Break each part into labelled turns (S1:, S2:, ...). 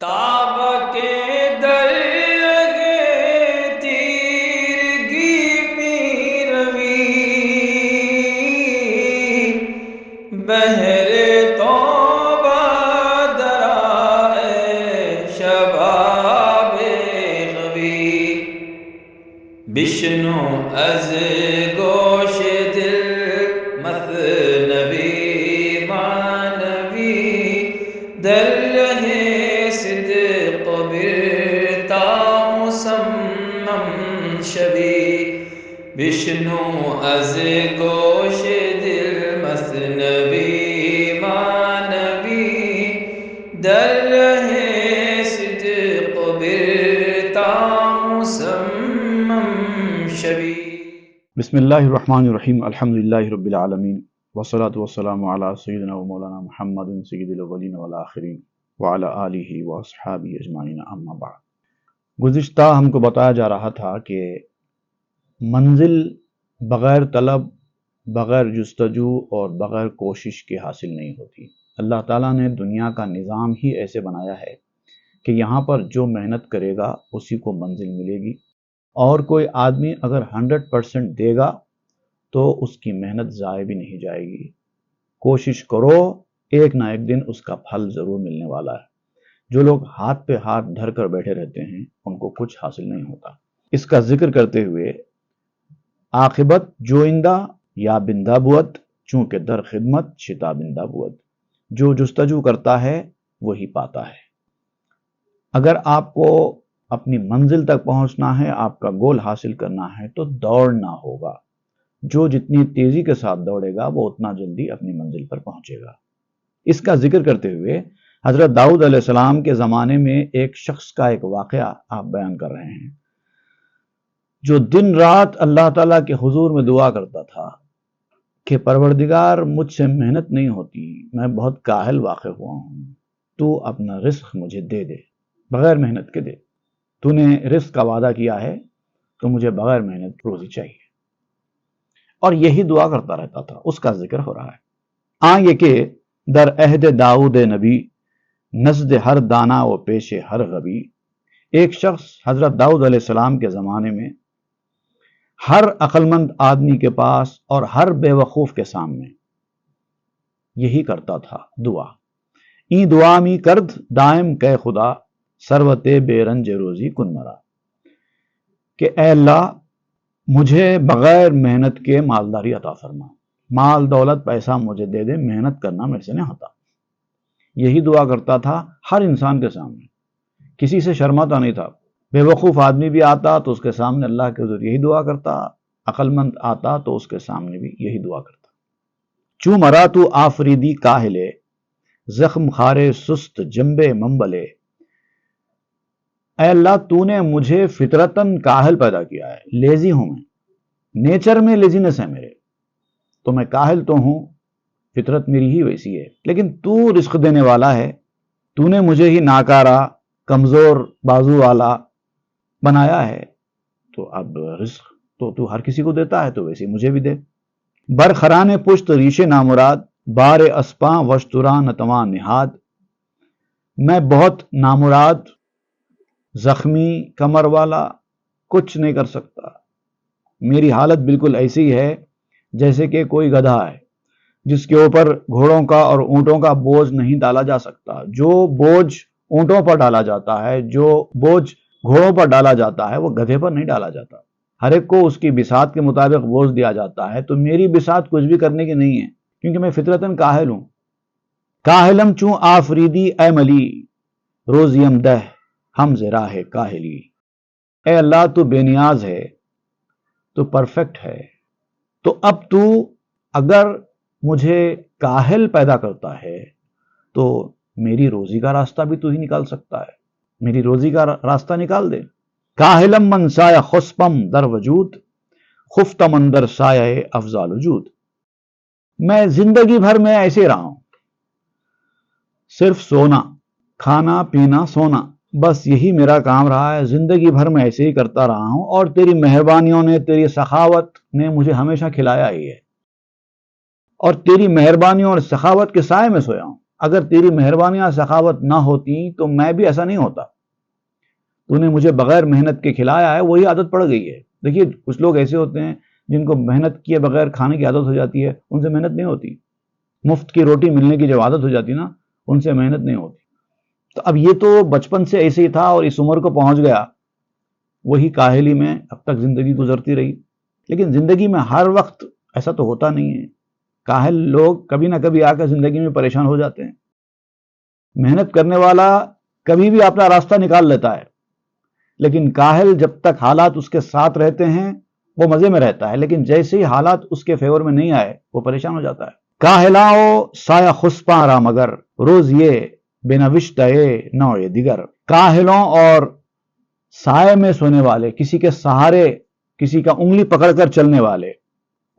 S1: تاب کے در لگے تیرگی پیروی بہر توبہ درائے شباب غوی بشنو از گوش دل مثنوی معنوی در رہے صدق برتا مسمم شوی بشنو از گوش دل مثنوی معنوی در رہے صدق برتا مسمم شوی۔
S2: بسم اللہ الرحمن الرحیم، الحمدللہ رب العالمین، والصلاة والسلام علی سیدنا و مولانا محمد سید الاولین والآخرین وعلی آلہ واصحابہ اجمعین، اما بعد۔ گزشتہ ہم کو بتایا جا رہا تھا کہ منزل بغیر طلب، بغیر جستجو اور بغیر کوشش کے حاصل نہیں ہوتی۔ اللہ تعالیٰ نے دنیا کا نظام ہی ایسے بنایا ہے کہ یہاں پر جو محنت کرے گا اسی کو منزل ملے گی، اور کوئی آدمی اگر 100% دے گا تو اس کی محنت ضائع بھی نہیں جائے گی۔ کوشش کرو، ایک نہ ایک دن اس کا پھل ضرور ملنے والا ہے۔ جو لوگ ہاتھ پہ ہاتھ دھر کر بیٹھے رہتے ہیں ان کو کچھ حاصل نہیں ہوتا۔ اس کا ذکر کرتے ہوئے عاقبت جوئندہ یا بندہ بود، چونکہ در خدمت شتا بندہ بود، جو جستجو کرتا ہے وہی پاتا ہے۔ اگر آپ کو اپنی منزل تک پہنچنا ہے، آپ کا گول حاصل کرنا ہے تو دوڑنا ہوگا۔ جو جتنی تیزی کے ساتھ دوڑے گا وہ اتنا جلدی اپنی منزل پر پہنچے گا۔ اس کا ذکر کرتے ہوئے حضرت داؤد علیہ السلام کے زمانے میں ایک شخص کا ایک واقعہ آپ بیان کر رہے ہیں، جو دن رات اللہ تعالیٰ کے حضور میں دعا کرتا تھا کہ پروردگار مجھ سے محنت نہیں ہوتی، میں بہت کاہل واقع ہوا ہوں، تو اپنا رزق مجھے دے دے، بغیر محنت کے دے۔ تو نے رزق کا وعدہ کیا ہے تو مجھے بغیر محنت روزی چاہیے، اور یہی دعا کرتا رہتا تھا۔ اس کا ذکر ہو رہا ہے۔ یہ کہ در عہد داؤد نبی، نزد ہر دانا و پیش ہر غبی، ایک شخص حضرت داؤد علیہ السلام کے زمانے میں ہر عقل مند آدمی کے پاس اور ہر بے وقوف کے سامنے یہی کرتا تھا دعا۔ این دعا می کرد دائم کہ خدا، سروت بے رنج روزی کن مرا، کہ اے اللہ مجھے بغیر محنت کے مالداری عطا فرما، مال دولت پیسہ مجھے دے دے، محنت کرنا میرے سے نہیں ہوتا۔ یہی دعا کرتا تھا ہر انسان کے سامنے، کسی سے شرماتا نہیں تھا۔ بے وقوف آدمی بھی آتا تو اس کے سامنے اللہ کے حضور یہی دعا کرتا، عقل مند آتا تو اس کے سامنے بھی یہی دعا کرتا۔ چوں مرا تو آفریدی کاہلے، زخم خارے سست جنبے منبلے، اے اللہ تو نے مجھے فطرتاً کاہل پیدا کیا ہے، لیزی ہوں میں، نیچر میں لیزینس ہے میرے، تو میں کاہل تو ہوں، فطرت میری ہی ویسی ہے، لیکن تو رزق دینے والا ہے، تو نے مجھے ہی ناکارہ کمزور بازو والا بنایا ہے، تو اب رزق تو ہر کسی کو دیتا ہے، تو ویسے مجھے بھی دے۔ برخرانے پشت ریش نامراد، بار اسپاں وشتران نتواں نہاد، میں بہت نامراد، زخمی، کمر والا، کچھ نہیں کر سکتا۔ میری حالت بالکل ایسی ہے جیسے کہ کوئی گدھا ہے جس کے اوپر گھوڑوں کا اور اونٹوں کا بوجھ نہیں ڈالا جا سکتا۔ جو بوجھ اونٹوں پر ڈالا جاتا ہے، جو بوجھ گھوڑوں پر ڈالا جاتا ہے، وہ گدھے پر نہیں ڈالا جاتا۔ ہر ایک کو اس کی بساط کے مطابق بوجھ دیا جاتا ہے، تو میری بساط کچھ بھی کرنے کی نہیں ہے، کیونکہ میں فطرتاً کاہل ہوں۔ کاہلم چوں آفریدی اے ملی، روزیم دہ ہم زراہ کاہلی، اے اللہ تو بے نیاز ہے، تو پرفیکٹ ہے، تو اب تو اگر مجھے کاہل پیدا کرتا ہے تو میری روزی کا راستہ بھی تو ہی نکال سکتا ہے، میری روزی کا راستہ نکال دے۔ کاہلم من سایہ خسپم در وجود، خفت من در سایہ افضال وجود، میں زندگی بھر میں ایسے رہا ہوں، صرف سونا، کھانا پینا سونا، بس یہی میرا کام رہا ہے، زندگی بھر میں ایسے ہی کرتا رہا ہوں، اور تیری مہربانیوں نے، تیری سخاوت نے مجھے ہمیشہ کھلایا ہی ہے، اور تیری مہربانیوں اور سخاوت کے سائے میں سویا ہوں۔ اگر تیری مہربانیاں سخاوت نہ ہوتی تو میں بھی ایسا نہیں ہوتا. تو نے مجھے بغیر محنت کے کھلایا ہے, وہی عادت پڑ گئی ہے. دیکھیے کچھ لوگ ایسے ہوتے ہیں جن کو محنت کیے بغیر کھانے کی عادت ہو جاتی ہے, ان سے محنت نہیں ہوتی. مفت کی روٹی ملنے کی جب عادت ہو جاتی نا, ان سے محنت نہیں ہوتی. تو اب یہ تو بچپن سے ایسے ہی تھا اور اس عمر کو پہنچ گیا, وہی کاہلی میں اب تک زندگی گزرتی رہی. لیکن زندگی میں ہر وقت ایسا تو ہوتا نہیں ہے. کاہل لوگ کبھی نہ کبھی آ کر زندگی میں پریشان ہو جاتے ہیں. محنت کرنے والا کبھی بھی اپنا راستہ نکال لیتا ہے, لیکن کاہل جب تک حالات اس کے ساتھ رہتے ہیں وہ مزے میں رہتا ہے, لیکن جیسے ہی حالات اس کے فیور میں نہیں آئے وہ پریشان ہو جاتا ہے. کاہلاؤ سایہ خسپاں را مگر روز یہ بنوشت نوع دیگر. کاہلوں اور سائے میں سونے والے, کسی کے سہارے, کسی کا انگلی پکڑ کر چلنے والے,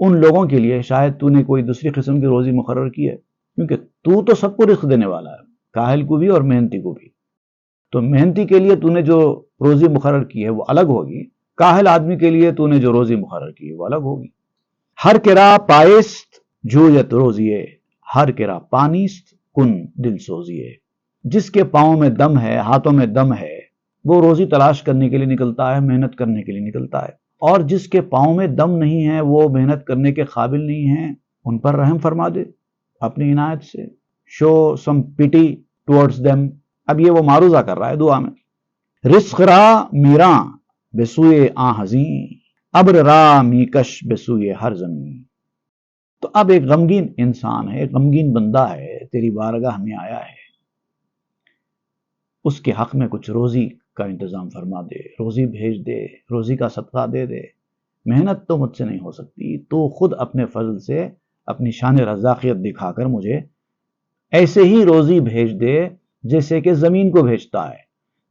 S2: ان لوگوں کے لیے شاید تو نے کوئی دوسری قسم کی روزی مقرر کی ہے, کیونکہ تو تو سب کو رزق دینے والا ہے, کاہل کو بھی اور محنتی کو بھی. تو محنتی کے لیے تو نے جو روزی مقرر کی ہے وہ الگ ہوگی, کاہل آدمی کے لیے تو نے جو روزی مقرر کی ہے وہ الگ ہوگی. ہر کرا پائست جویت روزیے, ہر کرا پانیست کن دل سوزیے. جس کے پاؤں میں دم ہے, ہاتھوں میں دم ہے, وہ روزی تلاش کرنے کے لیے نکلتا ہے, محنت کرنے کے لیے نکلتا ہے. اور جس کے پاؤں میں دم نہیں ہے, وہ محنت کرنے کے قابل نہیں ہیں, ان پر رحم فرما دے اپنی عنایت سے. شو سم پیٹی ٹورڈز دیم. اب یہ وہ معروضہ کر رہا ہے دعا میں. رزق را میراں بسوئے آں حزیں, ابر را میکش بسوئے ہر زمین. تو اب ایک غمگین انسان ہے, ایک غمگین بندہ ہے, تیری بارگاہ میں آیا ہے, اس کے حق میں کچھ روزی کا انتظام فرما دے, روزی بھیج دے, روزی کا صدقہ دے دے. محنت تو مجھ سے نہیں ہو سکتی, تو خود اپنے فضل سے اپنی شان رزاقیت دکھا کر مجھے ایسے ہی روزی بھیج دے جیسے کہ زمین کو بھیجتا ہے.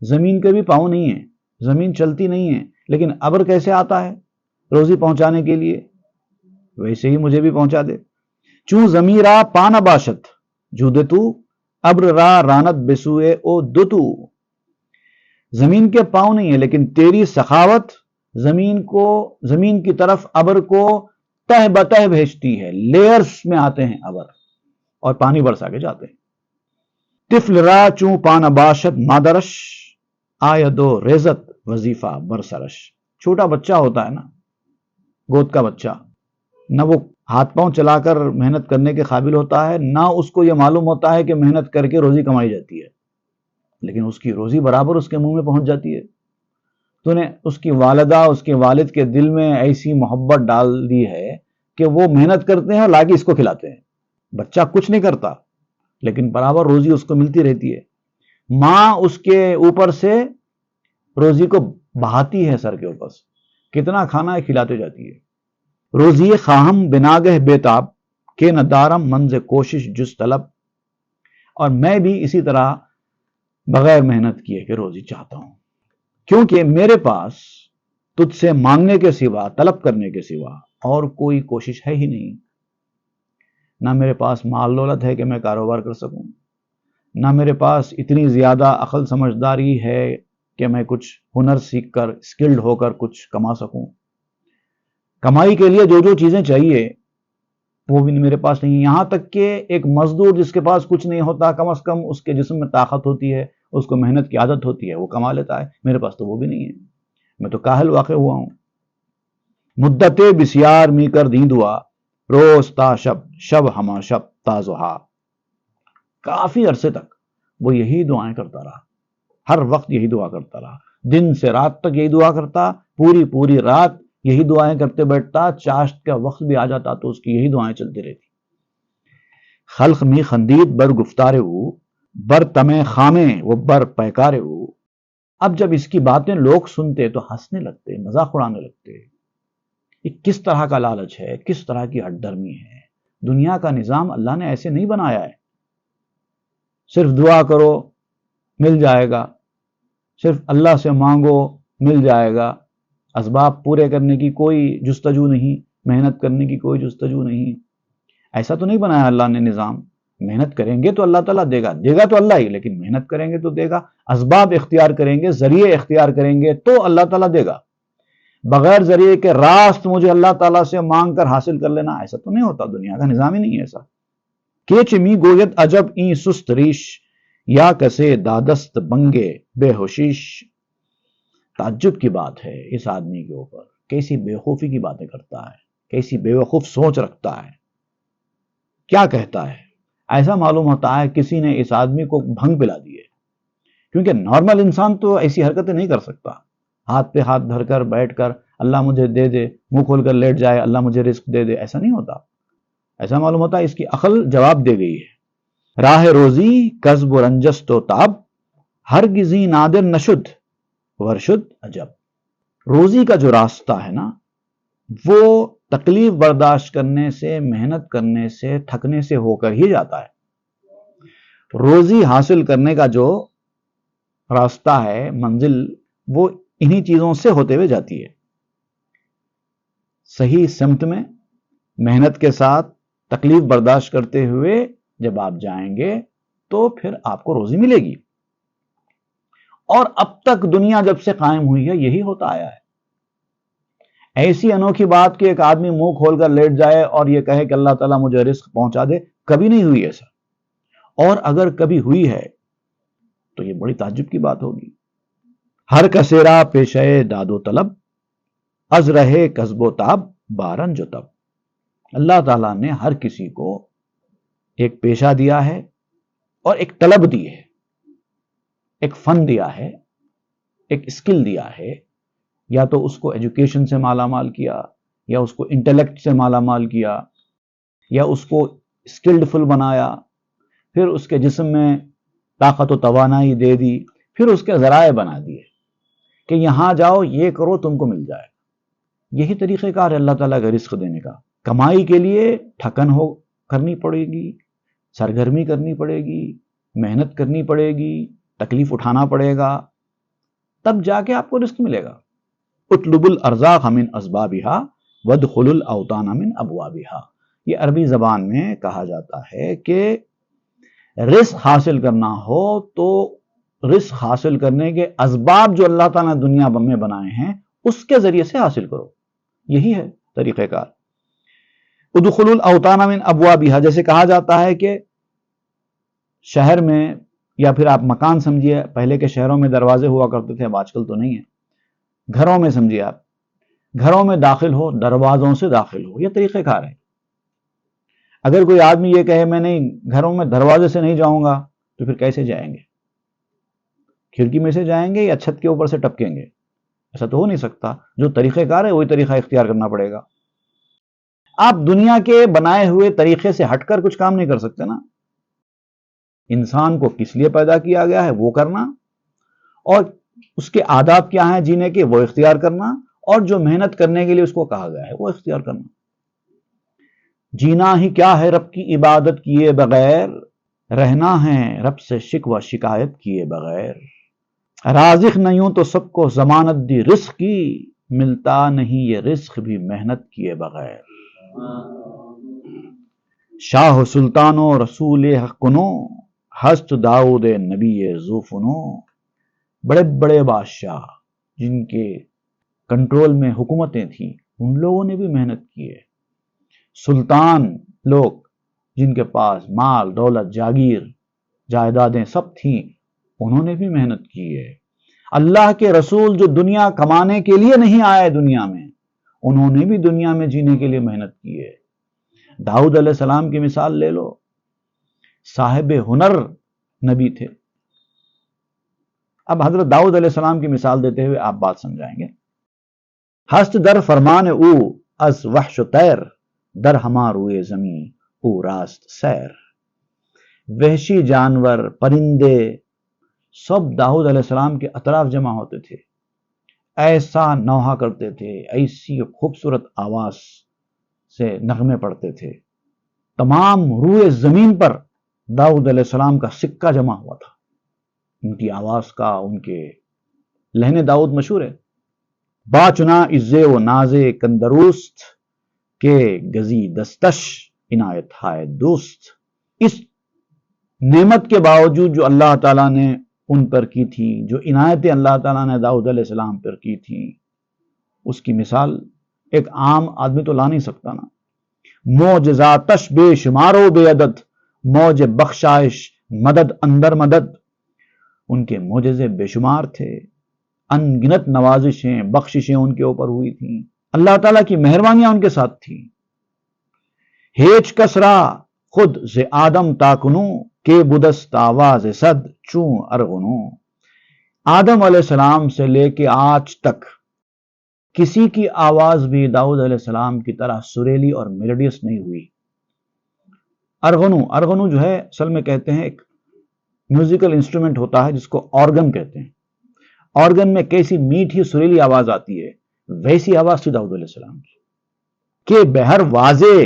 S2: زمین کے بھی پاؤں نہیں ہیں, زمین چلتی نہیں ہے, لیکن ابر کیسے آتا ہے روزی پہنچانے کے لیے, ویسے ہی مجھے بھی پہنچا دے. چوں زمیرا پان باشت جودتو ابر را رانت بسوئے او دتو. زمین کے پاؤں نہیں ہے, لیکن تیری سخاوت زمین کی طرف ابر کو تہ بتہ بھیجتی ہے. لیئرز میں آتے ہیں ابر اور پانی برسا کے جاتے ہیں. طفل را چوں پان باشت مادرش آیدو ریزت وظیفہ برسرش. چھوٹا بچہ ہوتا ہے نا, گود کا بچہ, نہ وہ ہاتھ پاؤں چلا کر محنت کرنے کے قابل ہوتا ہے, نہ اس کو یہ معلوم ہوتا ہے کہ محنت کر کے روزی کمائی جاتی ہے, لیکن اس کی روزی برابر اس کے منہ میں پہنچ جاتی ہے. تو نے اس کی والدہ, اس کے والد کے دل میں ایسی محبت ڈال دی ہے کہ وہ محنت کرتے ہیں اور لا کے اس کو کھلاتے ہیں. بچہ کچھ نہیں کرتا لیکن برابر روزی اس کو ملتی رہتی ہے. ماں اس کے اوپر سے روزی کو بہاتی ہے سر کے اوپر سے, کتنا کھانا ہے کھلاتے جاتی ہے. روزی خواہم بناگہ بیتاب کہ نہ دارم منز کوشش جز طلب. اور میں بھی اسی طرح بغیر محنت کیے کہ روزی چاہتا ہوں, کیونکہ میرے پاس تجھ سے مانگنے کے سوا, طلب کرنے کے سوا اور کوئی کوشش ہے ہی نہیں. نہ میرے پاس مال دولت ہے کہ میں کاروبار کر سکوں, نہ میرے پاس اتنی زیادہ عقل سمجھداری ہے کہ میں کچھ ہنر سیکھ کر, اسکلڈ ہو کر کچھ کما سکوں. کمائی کے لیے جو جو چیزیں چاہیے وہ بھی میرے پاس نہیں. یہاں تک کہ ایک مزدور جس کے پاس کچھ نہیں ہوتا, کم از کم اس کے جسم میں طاقت ہوتی ہے, اس کو محنت کی عادت ہوتی ہے, وہ کما لیتا ہے. میرے پاس تو وہ بھی نہیں ہے, میں تو کاہل واقع ہوا ہوں. مدت بسیار می کر دیں دعا روز تا شب, شب ہما شب تا ضحا. کافی عرصے تک وہ یہی دعائیں کرتا رہا, ہر وقت یہی دعا کرتا رہا, دن سے رات تک یہی دعا کرتا, پوری رات یہی دعائیں کرتے بیٹھتا. چاشت کا وقت بھی آ جاتا تو اس کی یہی دعائیں چلتی رہتی. خلق می خندید بر گفتار ہو, بر تمے خامے وہ بر پیکار ہو. اب جب اس کی باتیں لوگ سنتے تو ہنسنے لگتے, مذاق اڑانے لگتے. یہ کس طرح کا لالچ ہے, کس طرح کی ہٹ درمی ہے. دنیا کا نظام اللہ نے ایسے نہیں بنایا ہے. صرف دعا کرو مل جائے گا, صرف اللہ سے مانگو مل جائے گا, اسباب پورے کرنے کی کوئی جستجو نہیں, محنت کرنے کی کوئی جستجو نہیں. ایسا تو نہیں بنایا اللہ نے نظام. محنت کریں گے تو اللہ تعالیٰ دے گا, دے گا تو اللہ ہی, لیکن محنت کریں گے تو دے گا. اسباب اختیار کریں گے, ذریعے اختیار کریں گے تو اللہ تعالیٰ دے گا. بغیر ذریعے کے راست مجھے اللہ تعالیٰ سے مانگ کر حاصل کر لینا, ایسا تو نہیں ہوتا. دنیا کا نظام ہی نہیں ہے ایسا. کیچ می گوید عجب این سست ریش یا کسے دادست بنگے بے ہوشیش. تعجب کی بات ہے اس آدمی کے اوپر، کیسی بے خوفی کی باتیں کرتا ہے، کیسی بے وقوف سوچ رکھتا ہے، کیا کہتا ہے. ایسا معلوم ہوتا ہے کسی نے اس آدمی کو بھنگ پلا دی ہے، کیونکہ نارمل انسان تو ایسی حرکتیں نہیں کر سکتا. ہاتھ پہ ہاتھ دھر کر بیٹھ کر اللہ مجھے دے دے، منہ کھول کر لیٹ جائے اللہ مجھے رزق دے دے، ایسا نہیں ہوتا. ایسا معلوم ہوتا ہے اس کی عقل جواب دے گئی ہے. راہ روزی کسب و رنجس و تاب ہرگزی نادر نشد ورشد عجب. روزی کا جو راستہ ہے نا وہ تکلیف برداشت کرنے سے، محنت کرنے سے، تھکنے سے ہو کر ہی جاتا ہے. روزی حاصل کرنے کا جو راستہ ہے، منزل، وہ انہی چیزوں سے ہوتے ہوئے جاتی ہے. صحیح سمت میں محنت کے ساتھ تکلیف برداشت کرتے ہوئے جب آپ جائیں گے تو پھر آپ کو روزی ملے گی. اور اب تک دنیا جب سے قائم ہوئی ہے یہی ہوتا آیا ہے. ایسی انوکھی بات کہ ایک آدمی منہ کھول کر لیٹ جائے اور یہ کہے کہ اللہ تعالیٰ مجھے رزق پہنچا دے، کبھی نہیں ہوئی ایسا. اور اگر کبھی ہوئی ہے تو یہ بڑی تعجب کی بات ہوگی. ہر کسیرا پیشے داد و طلب از رہے کسب و تاب بارن جو تب. اللہ تعالیٰ نے ہر کسی کو ایک پیشہ دیا ہے اور ایک طلب دی ہے، ایک فن دیا ہے، ایک اسکل دیا ہے. یا تو اس کو ایجوکیشن سے مالا مال کیا، یا اس کو انٹلیکٹ سے مالا مال کیا، یا اس کو اسکلڈ فل بنایا، پھر اس کے جسم میں طاقت و توانائی دے دی، پھر اس کے ذرائع بنا دیے کہ یہاں جاؤ یہ کرو تم کو مل جائے. یہی طریقہ کار ہے اللہ تعالیٰ کا رزق دینے کا. کمائی کے لیے تھکن کرنی پڑے گی، سرگرمی کرنی پڑے گی، محنت کرنی پڑے گی، تکلیف اٹھانا پڑے گا، تب جا کے آپ کو رزق ملے گا. اطلب الارزاق من اسبابها وادخلوا الاوطان من ابوابها. یہ عربی زبان میں کہا جاتا ہے کہ رزق حاصل کرنا ہو تو رزق حاصل کرنے کے اسباب جو اللہ تعالیٰ نے دنیا میں بنائے ہیں اس کے ذریعے سے حاصل کرو. یہی ہے طریقہ کار. ادخلوا الاوطان من ابوابها، جیسے کہا جاتا ہے کہ شہر میں، یا پھر آپ مکان سمجھیے، پہلے کے شہروں میں دروازے ہوا کرتے تھے، اب آج کل تو نہیں ہے. گھروں میں سمجھیے آپ، گھروں میں داخل ہو دروازوں سے داخل ہو، یہ طریقہ کار ہے. اگر کوئی آدمی یہ کہے میں نہیں گھروں میں دروازے سے نہیں جاؤں گا تو پھر کیسے جائیں گے؟ کھڑکی میں سے جائیں گے یا چھت کے اوپر سے ٹپکیں گے؟ ایسا تو ہو نہیں سکتا. جو طریقہ کار ہے وہی طریقہ اختیار کرنا پڑے گا. آپ دنیا کے بنائے ہوئے طریقے سے ہٹ کر کچھ کام نہیں کر سکتے نا. انسان کو کس لیے پیدا کیا گیا ہے وہ کرنا، اور اس کے آداب کیا ہیں جینے کے وہ اختیار کرنا، اور جو محنت کرنے کے لیے اس کو کہا گیا ہے وہ اختیار کرنا. جینا ہی کیا ہے رب کی عبادت کیے بغیر، رہنا ہے رب سے شکوہ شکایت کیے بغیر. رازق نہیں ہوں تو سب کو ضمانت دی رزق کی، ملتا نہیں یہ رزق بھی محنت کیے بغیر. شاہ سلطان و رسول حق کنو، ہست داؤد نبی زوفنو. بڑے بڑے بادشاہ جن کے کنٹرول میں حکومتیں تھیں ان لوگوں نے بھی محنت کی ہے. سلطان لوگ جن کے پاس مال دولت جاگیر جائیدادیں سب تھیں انہوں نے بھی محنت کی ہے. اللہ کے رسول جو دنیا کمانے کے لیے نہیں آئے دنیا میں، انہوں نے بھی دنیا میں جینے کے لیے محنت کی ہے. داؤد علیہ السلام کی مثال لے لو، صاحب ہنر نبی تھے. اب حضرت داؤد علیہ السلام کی مثال دیتے ہوئے آپ بات سمجھائیں گے. ہست در فرمان او از وحش و تیر، در ہما روئے زمین او راست سیر. وحشی جانور پرندے سب داؤد علیہ السلام کے اطراف جمع ہوتے تھے، ایسا نوحہ کرتے تھے، ایسی خوبصورت آواز سے نغمے پڑھتے تھے. تمام روئے زمین پر داؤد علیہ السلام کا سکہ جمع ہوا تھا، ان کی آواز کا، ان کے لہن داؤد مشہور ہے. باچنا عزے و نازے کندروست، کے گزی دستش عنایت ہائے دوست. اس نعمت کے باوجود جو اللہ تعالیٰ نے ان پر کی تھی، جو عنایتیں اللہ تعالیٰ نے داؤد علیہ السلام پر کی تھی، اس کی مثال ایک عام آدمی تو لا نہیں سکتا نا. معجزاتش بے شمار و بے عدد، موج بخشائش، مدد اندر مدد، ان کے معجزے بے شمار تھے، ان گنت نوازشیں، بخششیں ان کے اوپر ہوئی تھیں، اللہ تعالیٰ کی مہربانیاں ان کے ساتھ تھیں۔ ہیچ کسرا خود ز آدم تاکنو کے بدست آواز صد چون ارغنو۔ آدم علیہ السلام سے لے کے آج تک کسی کی آواز بھی داؤد علیہ السلام کی طرح سریلی اور میلوڈیس نہیں ہوئی۔ ارغنو جو ہے اصل میں کہتے ہیں ایک میوزیکل انسٹرومنٹ ہوتا ہے جس کو آرگن کہتے ہیں۔ آرگن میں کیسی میٹھی سریلی آواز آتی ہے، ویسی آواز تھی داؤد علیہ السلام کی کہ بہر واضح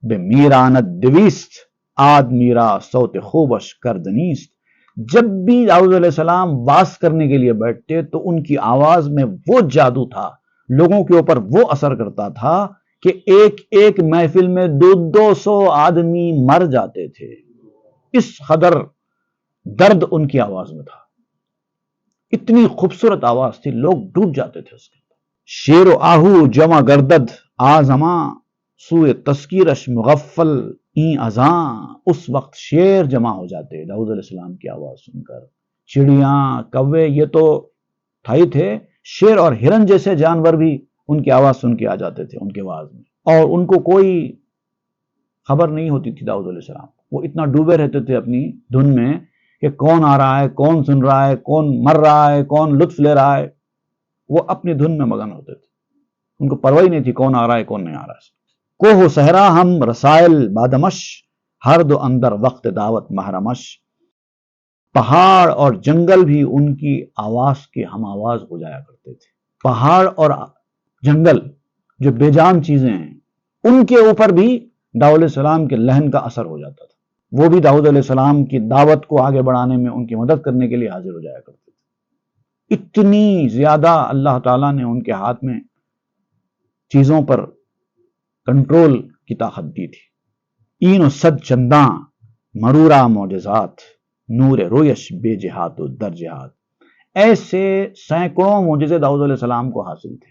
S2: بے میرانت دویست آد میرا صوت خوبش کردنیست۔ جب بھی داؤد علیہ السلام واز کرنے کے لیے بیٹھتے تو ان کی آواز میں وہ جادو تھا، لوگوں کے اوپر وہ اثر کرتا تھا کہ ایک ایک محفل میں 200 آدمی مر جاتے تھے، اس قدر درد ان کی آواز میں تھا، اتنی خوبصورت آواز تھی، لوگ ڈوب جاتے تھے اس کے اندر۔ شیر و آہو جمع گردد آزماں سوئے تذکیرش مغفل این ازاں۔ اس وقت شیر جمع ہو جاتے داؤد علیہ السلام کی آواز سن کر، چڑیاں، کوے، یہ تو تھے شیر اور ہرن جیسے جانور بھی ان کی آواز سن کے آ جاتے تھے ان کے واز میں، اور ان کو کوئی خبر نہیں ہوتی تھی داؤد علیہ السلام، وہ اتنا ڈوبے رہتے تھے اپنی دھن میں کہ کون آ رہا ہے، کون سن رہا ہے، کون مر رہا ہے، کون لطف لے رہا ہے، وہ اپنی دھن میں مگن ہوتے تھے، ان کو پرواہ نہیں تھی کون آ رہا ہے کون نہیں آ رہا ہے۔ کوہ و صحرا ہم رسائل بادمش، ہر دو اندر وقت دعوت محرمش۔ پہاڑ اور جنگل بھی ان کی آواز کے ہم آواز ہو جایا کرتے تھے۔ پہاڑ اور جنگل جو بے جان چیزیں ہیں ان کے اوپر بھی داؤد علیہ السلام کے لہن کا اثر ہو جاتا تھا، وہ بھی داؤد علیہ السلام کی دعوت کو آگے بڑھانے میں ان کی مدد کرنے کے لیے حاضر ہو جایا کرتے تھے۔ اتنی زیادہ اللہ تعالیٰ نے ان کے ہاتھ میں چیزوں پر کنٹرول کی طاقت دی تھی۔ این و صد چنداں مرورا معجزات، نور رویش بے جہات و در جہات۔ ایسے سینکڑوں معجزے داؤد علیہ السلام کو حاصل تھے۔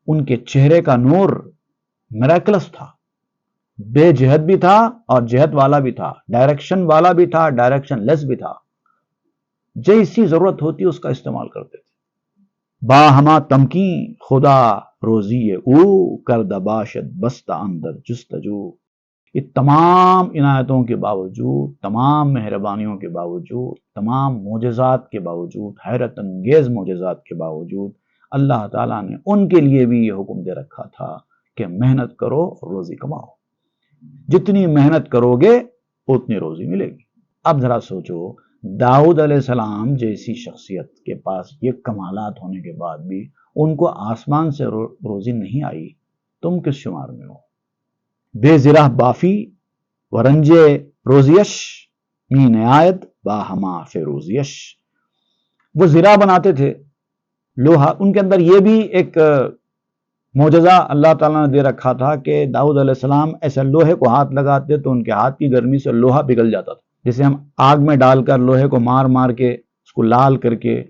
S2: ان کے چہرے کا نور میریکلس تھا، بے جہت بھی تھا اور جہت والا بھی تھا، ڈائریکشن والا بھی تھا، ڈائریکشن لیس بھی تھا، جیسی ضرورت ہوتی اس کا استعمال کرتے تھے۔ با ہما تمکی خدا روزی او کرد باشد بستہ اندر جستجو۔ یہ تمام عنایتوں کے باوجود، تمام مہربانیوں کے باوجود، تمام معجزات کے باوجود، حیرت انگیز معجزات کے باوجود، اللہ تعالیٰ نے ان کے لیے بھی یہ حکم دے رکھا تھا کہ محنت کرو روزی کماؤ، جتنی محنت کرو گے اتنی روزی ملے گی۔ اب ذرا سوچو، داؤد علیہ السلام جیسی شخصیت کے پاس یہ کمالات ہونے کے بعد بھی ان کو آسمان سے روزی نہیں آئی، تم کس شمار میں ہو؟ بے زرہ بافی ورنجے روزیش می نہایت با ہما فیروزیش۔ وہ زرہ بناتے تھے، لوہا، ان کے اندر یہ بھی ایک معجزہ اللہ تعالیٰ نے دے رکھا تھا کہ داؤد علیہ السلام ایسے لوہے کو ہاتھ لگاتے تو ان کے ہاتھ کی گرمی سے لوہا پگھل جاتا تھا۔ جسے ہم آگ میں ڈال کر لوہے کو مار مار کے اس کو لال کر کے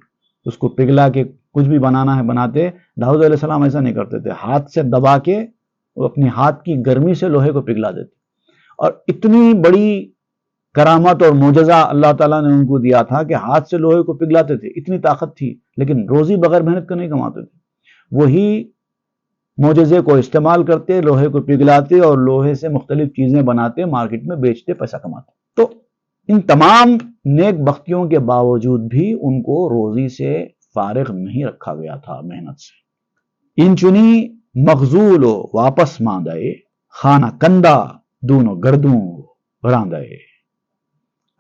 S2: اس کو پگھلا کے کچھ بھی بنانا ہے بناتے، داؤد علیہ السلام ایسا نہیں کرتے تھے، ہاتھ سے دبا کے وہ اپنی ہاتھ کی گرمی سے لوہے کو پگھلا دیتے۔ اور اتنی بڑی کرامت اور معجزہ اللہ تعالیٰ نے ان کو دیا تھا کہ ہاتھ سے لوہے کو پگھلاتے تھے، اتنی طاقت تھی، لیکن روزی بغیر محنت کا نہیں کماتے تھے۔ وہی معجزے کو استعمال کرتے، لوہے کو پگھلاتے اور لوہے سے مختلف چیزیں بناتے، مارکیٹ میں بیچتے، پیسہ کماتے۔ تو ان تمام نیک بختیوں کے باوجود بھی ان کو روزی سے فارغ نہیں رکھا گیا تھا، محنت سے۔ ان چنی مغزول و واپس ماندائے، خانہ کندہ دونوں گردوں راندائے۔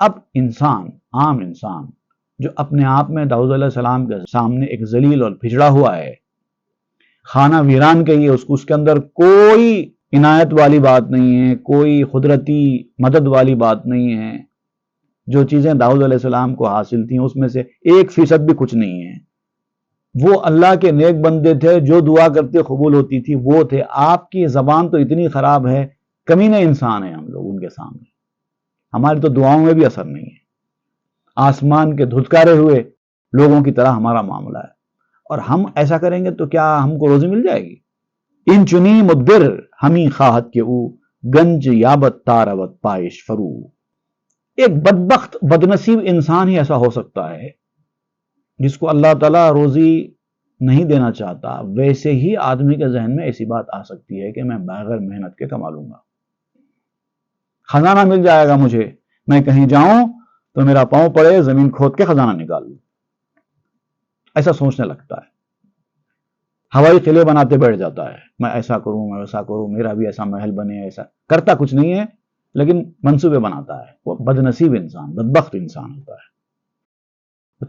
S2: اب انسان، عام انسان جو اپنے آپ میں داؤد علیہ السلام کے سامنے ایک ذلیل اور پھجڑا ہوا ہے، خانہ ویران کہیے اس کے اندر کوئی عنایت والی بات نہیں ہے، کوئی قدرتی مدد والی بات نہیں ہے، جو چیزیں داؤد علیہ السلام کو حاصل تھیں اس میں سے 1% بھی کچھ نہیں ہے۔ وہ اللہ کے نیک بندے تھے، جو دعا کرتے قبول ہوتی تھی وہ تھے۔ آپ کی زبان تو اتنی خراب ہے، کمینے انسان ہیں ہم لوگ ان کے سامنے، ہماری تو دعاؤں میں بھی اثر نہیں ہے، آسمان کے دھتکارے ہوئے لوگوں کی طرح ہمارا معاملہ ہے، اور ہم ایسا کریں گے تو کیا ہم کو روزی مل جائے گی؟ ان چنی مدبر ہمیں خواہت کے او گنج یابت تاروت پائش فرو. ایک بدبخت بدنصیب انسان ہی ایسا ہو سکتا ہے جس کو اللہ تعالیٰ روزی نہیں دینا چاہتا. ویسے ہی آدمی کے ذہن میں ایسی بات آ سکتی ہے کہ میں بغیر محنت کے کما لوں گا, خزانہ مل جائے گا مجھے, میں کہیں جاؤں تو میرا پاؤں پڑے زمین کھود کے خزانہ نکال لوں. ایسا سوچنے لگتا ہے, ہوائی قلعے بناتے بیٹھ جاتا ہے, میں ایسا کروں, میں ویسا کروں, میرا بھی ایسا محل بنے. ایسا کرتا کچھ نہیں ہے لیکن منصوبے بناتا ہے. وہ بدنصیب انسان, بدبخت انسان ہوتا ہے.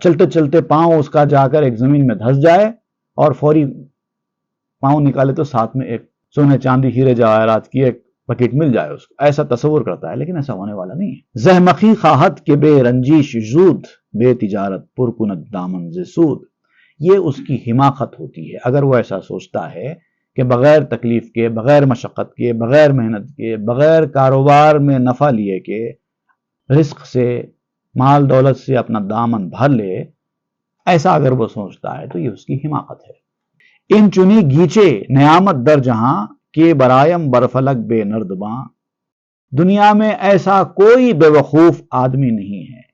S2: چلتے چلتے پاؤں اس کا جا کر ایک زمین میں دھس جائے اور فوری پاؤں نکالے تو ساتھ میں ایک سونے چاندی ہیرے جواہرات کی ایک بکیٹ مل جائے اس کو. ایسا تصور کرتا ہے لیکن ایسا ہونے والا نہیں ہے. زہمخی خواہت کے بے رنجیش زود, بے تجارت پرکنت دامن ز سود. یہ اس کی حماقت ہوتی ہے اگر وہ ایسا سوچتا ہے کہ بغیر تکلیف کے, بغیر مشقت کے, بغیر محنت کے, بغیر کاروبار میں نفع لیے کے, رزق سے, مال دولت سے اپنا دامن بھر لے, ایسا اگر وہ سوچتا ہے تو یہ اس کی حماقت ہے. ان چنی گیچے نعمت در جہاں کے برایم برفلک بے نردباں. دنیا میں ایسا کوئی بے وقوف آدمی نہیں ہے,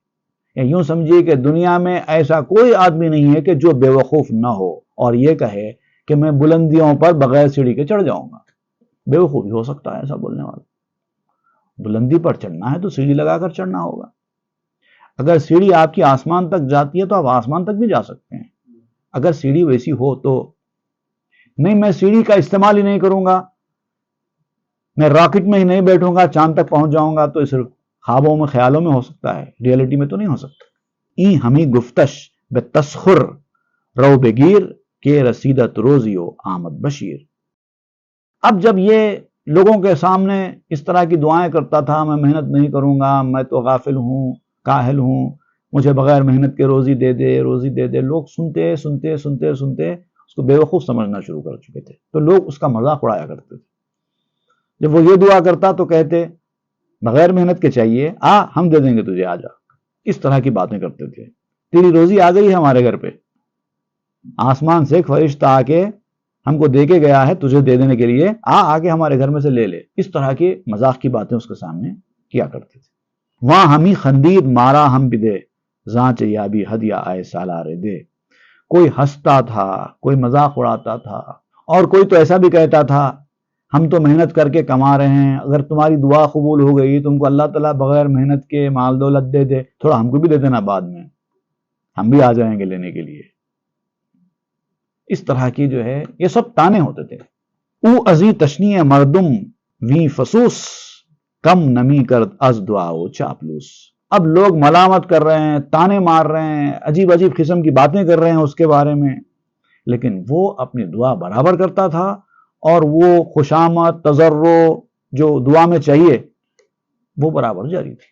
S2: یوں سمجھیے کہ دنیا میں ایسا کوئی آدمی نہیں ہے کہ جو بے وقوف نہ ہو اور یہ کہے کہ میں بلندیوں پر بغیر سیڑھی کے چڑھ جاؤں گا. بے وقوف ہو سکتا ہے ایسا بولنے والا. بلندی پر چڑھنا ہے تو سیڑھی لگا کر چڑھنا ہوگا. اگر سیڑھی آپ کی آسمان تک جاتی ہے تو آپ آسمان تک بھی جا سکتے ہیں. اگر سیڑھی ویسی ہو تو نہیں, میں سیڑھی کا استعمال ہی نہیں کروں گا, میں راکٹ میں ہی نہیں بیٹھوں گا, چاند تک پہنچ جاؤں گا, تو صرف خوابوں میں, خیالوں میں ہو سکتا ہے, ریئلٹی میں تو نہیں ہو سکتا. این ہمیں گفتش بے تسخر رو بگیر کے رسیدت روزیو آمد بشیر. اب جب یہ لوگوں کے سامنے اس طرح کی دعائیں کرتا تھا, میں محنت نہیں کروں گا, میں تو غافل ہوں, کاہل ہوں, مجھے بغیر محنت کے روزی دے دے, روزی دے دے. لوگ سنتے سنتے سنتے سنتے اس کو بے وقوف سمجھنا شروع کر چکے تھے, تو لوگ اس کا مذاق اڑایا کرتے تھے. جب وہ یہ دعا کرتا تو کہتے بغیر محنت کے چاہیے, ہم دے دیں گے تجھے, آ جا. اس طرح کی باتیں کرتے تھے. تیری روزی آ گئی ہے ہمارے گھر پہ, آسمان سے ایک فرشتہ آ کے ہم کو دے کے گیا ہے تجھے دے دینے کے لیے, آ کے ہمارے گھر میں سے لے لے. اس طرح کی مذاق کی باتیں اس کے سامنے کیا کرتے تھے. وہاں ہمیں خندید مارا ہم بھی دے, زانچ یابی ہدیہ آئے سالارے دے. کوئی ہنستا تھا, کوئی مذاق اڑاتا تھا, اور کوئی تو ایسا بھی کہتا تھا ہم تو محنت کر کے کما رہے ہیں, اگر تمہاری دعا قبول ہو گئی, تم کو اللہ تعالیٰ بغیر محنت کے مال دولت دے دے, تھوڑا ہم کو بھی دے دینا, بعد میں ہم بھی آ جائیں گے لینے کے لیے. اس طرح کی جو ہے یہ سب تانے ہوتے تھے. او ازی تشنی مردم وی فسوس کم نمی کرد از دعاؤ چاپلوس. اب لوگ ملامت کر رہے ہیں, تانے مار رہے ہیں, عجیب عجیب قسم کی باتیں کر رہے ہیں اس کے بارے میں, لیکن وہ اپنی دعا برابر کرتا تھا, اور وہ خوشامد تضرع جو دعا میں چاہیے وہ برابر جاری تھی.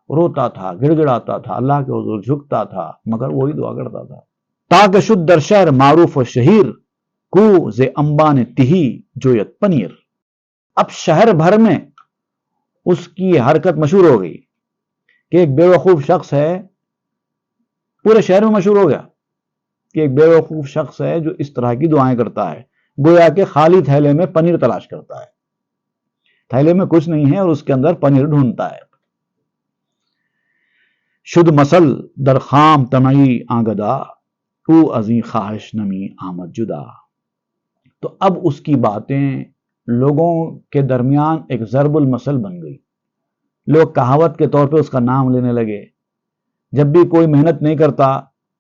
S2: روتا تھا, گڑ گڑاتا تھا, اللہ کے حضور جھکتا تھا, مگر وہی دعا کرتا تھا. تاکہ شد در شہر معروف و شہیر کو ز انبان تہی جویت پنیر. اب شہر بھر میں اس کی حرکت مشہور ہو گئی کہ ایک بے وقوف شخص ہے, پورے شہر میں مشہور ہو گیا کہ ایک بے وقوف شخص ہے جو اس طرح کی دعائیں کرتا ہے, گویا کہ خالی تھیلے میں پنیر تلاش کرتا ہے, تھیلے میں کچھ نہیں ہے اور اس کے اندر پنیر ڈھونڈتا ہے. شد مسل در خام تمئی آگدا او ازیں خواہش نمی آمد جدا. تو اب اس کی باتیں لوگوں کے درمیان ایک ضرب المثل بن گئی. لوگ کہاوت کے طور پہ اس کا نام لینے لگے. جب بھی کوئی محنت نہیں کرتا,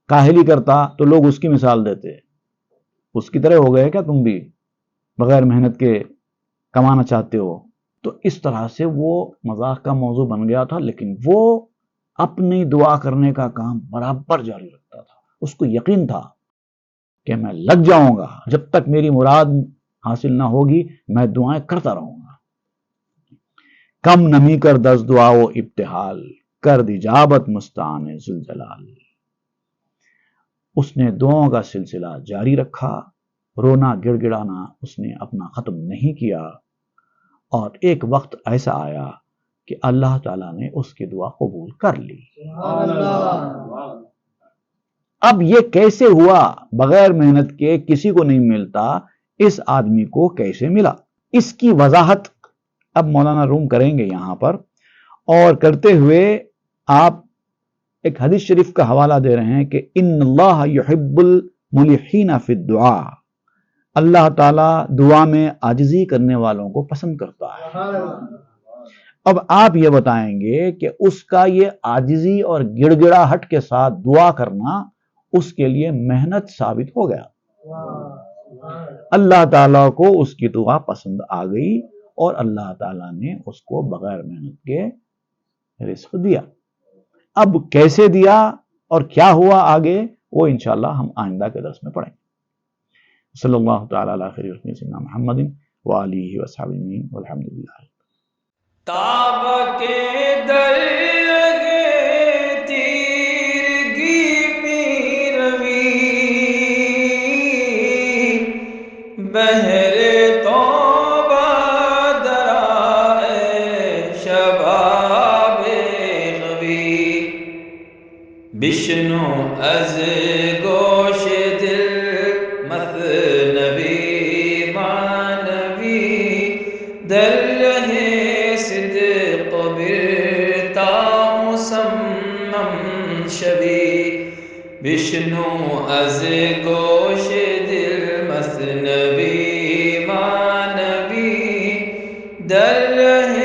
S2: کاہلی کرتا, تو لوگ اس کی مثال دیتے, اس کی طرح ہو گئے کیا تم بھی, بغیر محنت کے کمانا چاہتے ہو. تو اس طرح سے وہ مذاق کا موضوع بن گیا تھا, لیکن وہ اپنی دعا کرنے کا کام برابر جاری رکھتا تھا. اس کو یقین تھا کہ میں لگ جاؤں گا, جب تک میری مراد حاصل نہ ہوگی میں دعائیں کرتا رہوں گا. کم نمی کر دس دعا و ابتحال کر دی اجابت مستعان ذوالجلال. اس نے دعاؤں کا سلسلہ جاری رکھا, رونا گڑ گڑانا اس نے اپنا ختم نہیں کیا, اور ایک وقت ایسا آیا کہ اللہ تعالیٰ نے اس کی دعا قبول کر لی. اب یہ کیسے ہوا؟ بغیر محنت کے کسی کو نہیں ملتا, اس آدمی کو کیسے ملا؟ اس کی وضاحت اب مولانا روم کریں گے یہاں پر، اور کرتے ہوئے آپ ایک حدیث شریف کا حوالہ دے رہے ہیں کہ ان اللہ یحب الملحین فی الدعاء، اللہ تعالیٰ دعا میں عاجزی کرنے والوں کو پسند کرتا ہے۔ اب آپ یہ بتائیں گے کہ اس کا یہ عاجزی اور گڑ گڑاہٹ کے ساتھ دعا کرنا اس کے لیے محنت ثابت ہو گیا۔ اللہ تعالیٰ کو اس کی دعا پسند آ گئی اور اللہ تعالیٰ نے اس کو بغیر محنت کے رزق دیا۔ اب کیسے دیا اور کیا ہوا آگے، وہ انشاءاللہ ہم آئندہ کے درس میں پڑھیں گے۔ صلی اللہ تعالیٰ علیہ خیر سیدنا محمد وآلہ وصحبہ اجمعین والحمدللہ۔
S1: تاب کے در لگے تیرگی میں روی، بہر توبہ درائے شباب غوی، بشنو از گوش دل مثنوی مانوی، در لہے صدق برتا مسمم شوی، بشنو از گوش دل مثنوی مانوی، در لہے